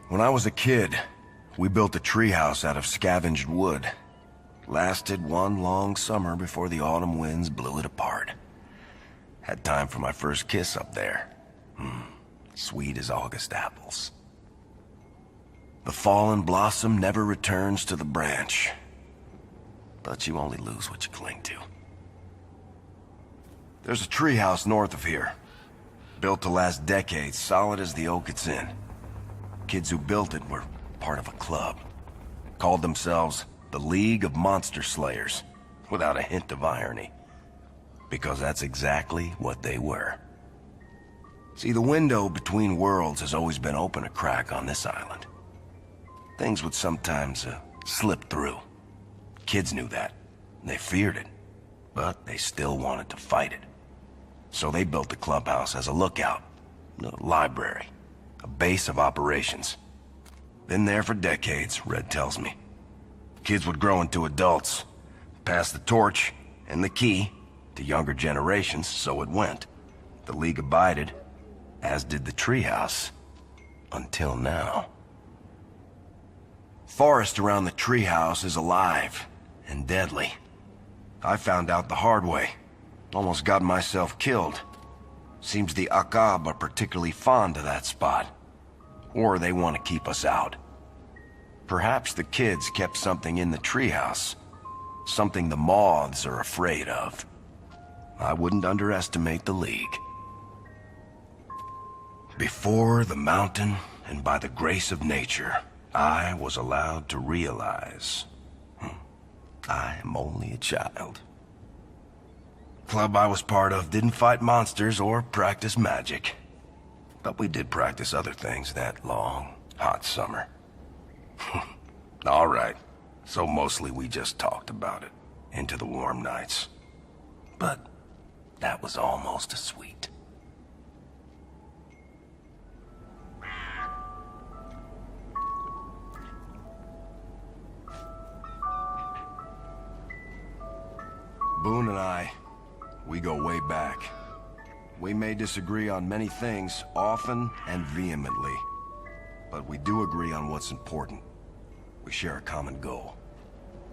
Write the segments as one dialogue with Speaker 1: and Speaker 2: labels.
Speaker 1: When I was a kid, we built a treehouse out of scavenged wood. Lasted one long summer before the autumn winds blew it apart. Had time for my first kiss up there. Sweet as August apples. The fallen blossom never returns to the branch. But you only lose what you cling to. There's a treehouse north of here. Built to last decades, solid as the oak it's in. Kids who built it were part of a club. Called themselves the League of Monster Slayers, without a hint of irony. Because that's exactly what they were. See, the window between worlds has always been open a crack on this island. Things would sometimes slip through. Kids knew that. They feared it. But they still wanted to fight it. So they built the clubhouse as a lookout, a library, a base of operations. Been there for decades, Red tells me. Kids would grow into adults, pass the torch and the key to younger generations, so it went. The League abided, as did the treehouse, until now. Forest around the treehouse is alive and deadly. I found out the hard way. Almost got myself killed. Seems the Akab are particularly fond of that spot. Or they want to keep us out. Perhaps the kids kept something in the treehouse. Something the moths are afraid of. I wouldn't underestimate the League. Before the mountain, and by the grace of nature, I was allowed to realize I am only a child. Club I was part of didn't fight monsters or practice magic. But we did practice other things that long, hot summer. All right. So mostly we just talked about it into the warm nights. But that was almost as sweet. Boone and I, we go way back. We may disagree on many things, often and vehemently. But we do agree on what's important. We share a common goal.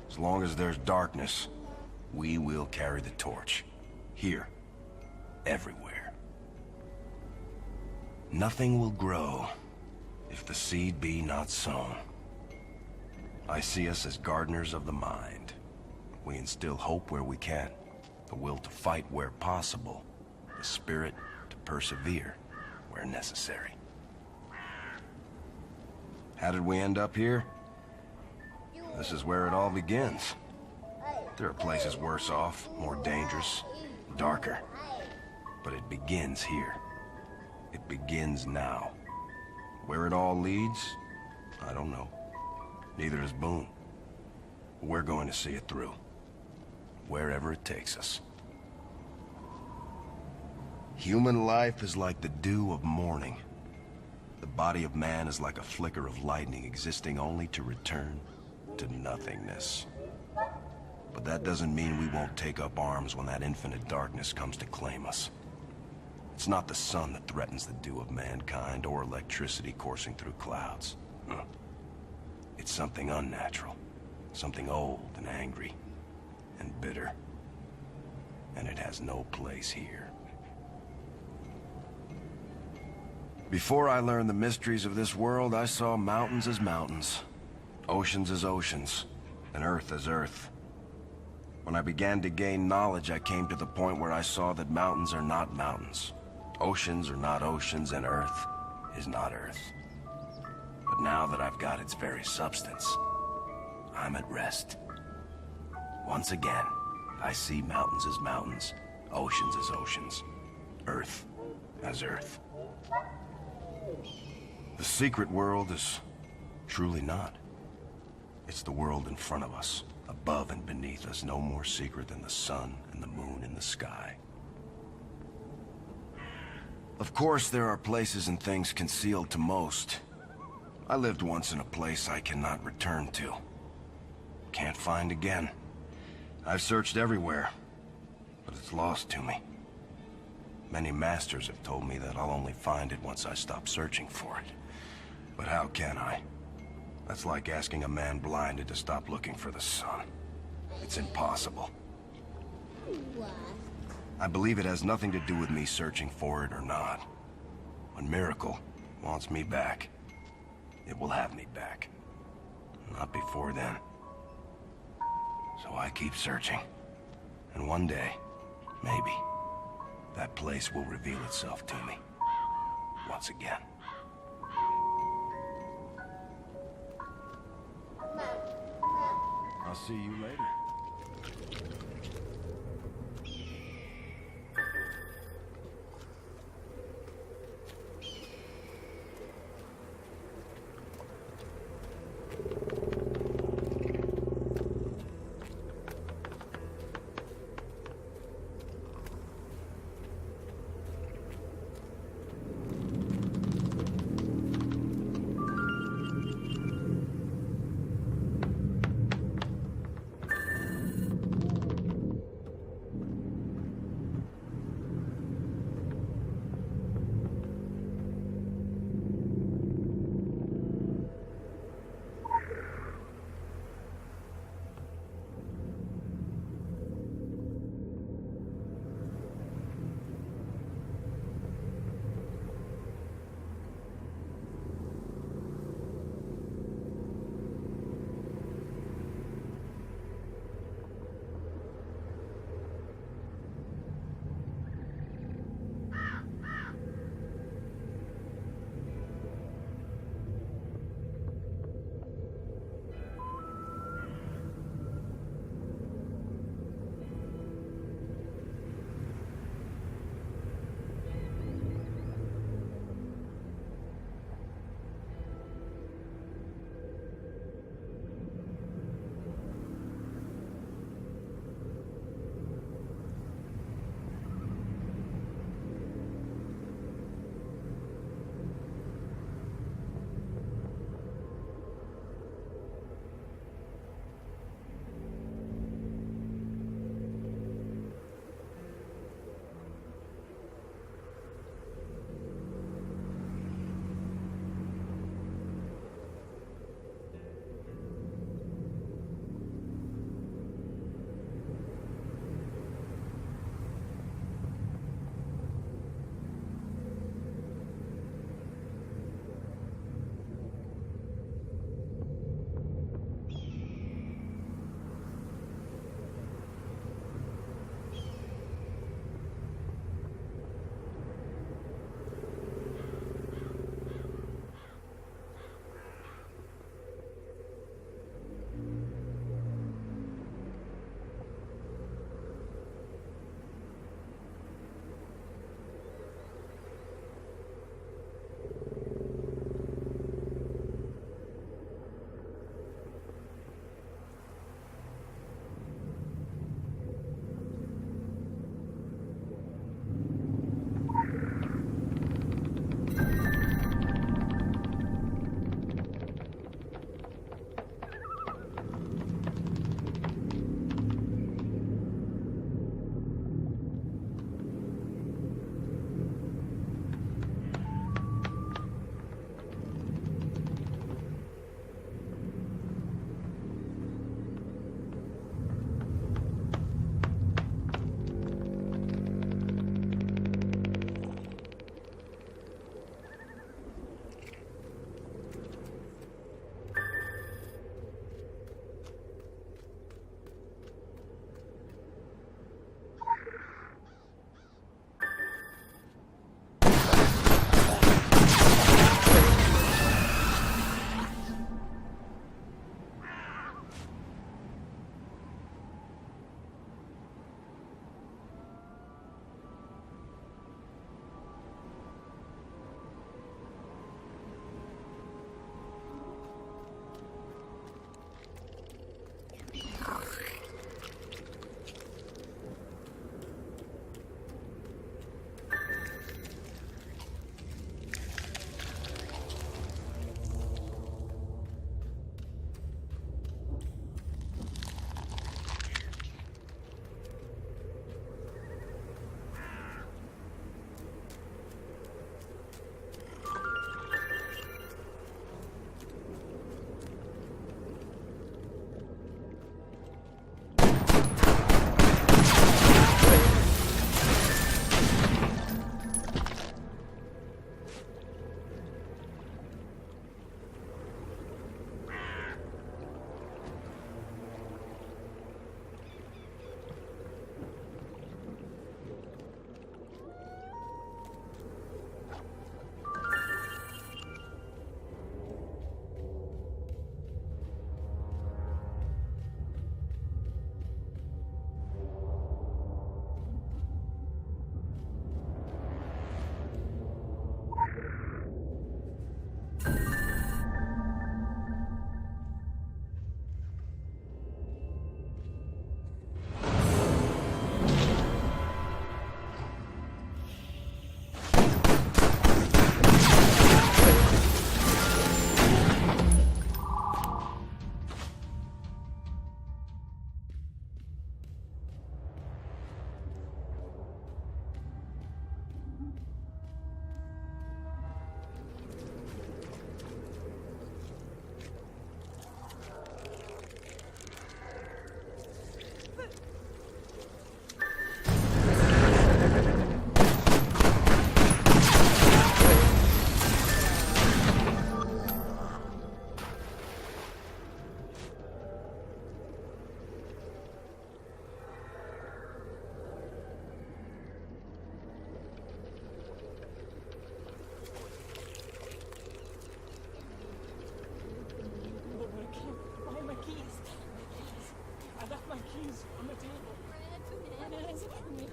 Speaker 1: As long as there's darkness, we will carry the torch. Here. Everywhere. Nothing will grow if the seed be not sown. I see us as gardeners of the mind. We instill hope where we can, the will to fight where possible, the spirit to persevere where necessary. How did we end up here? This is where it all begins. There are places worse off, more dangerous, darker. But it begins here. It begins now. Where it all leads, I don't know. Neither does Boone. We're going to see it through. Wherever it takes us. Human life is like the dew of morning. The body of man is like a flicker of lightning existing only to return to nothingness. But that doesn't mean we won't take up arms when that infinite darkness comes to claim us. It's not the sun that threatens the dew of mankind or electricity coursing through clouds. It's something unnatural, something old and angry and bitter. And it has no place here. Before I learned the mysteries of this world, I saw mountains as mountains, oceans as oceans, and earth as earth. When I began to gain knowledge, I came to the point where I saw that mountains are not mountains, oceans are not oceans, and earth is not earth. But now that I've got its very substance, I'm at rest. Once again, I see mountains as mountains, oceans as oceans, earth as earth. The secret world is truly not. It's the world in front of us, above and beneath us, no more secret than the sun and the moon in the sky. Of course, there are places and things concealed to most. I lived once in a place I cannot return to. Can't find again. I've searched everywhere, but it's lost to me. Many masters have told me that I'll only find it once I stop searching for it. But how can I? That's like asking a man blinded to stop looking for the sun. It's impossible.
Speaker 2: What?
Speaker 1: I believe it has nothing to do with me searching for it or not. When Miracle wants me back, it will have me back. Not before then. So I keep searching. And one day, maybe, that place will reveal itself to me. Once again. I'll see you later.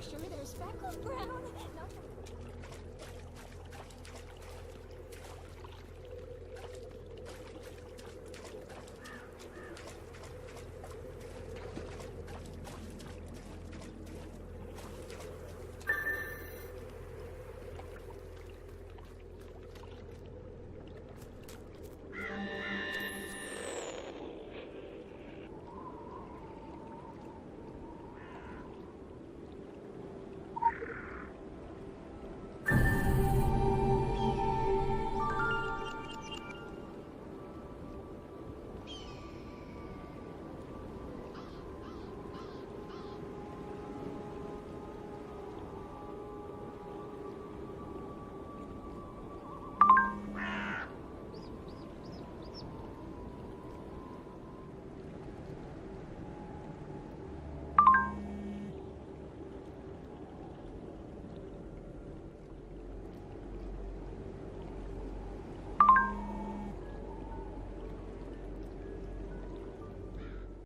Speaker 2: sure there's speckled brown. Not the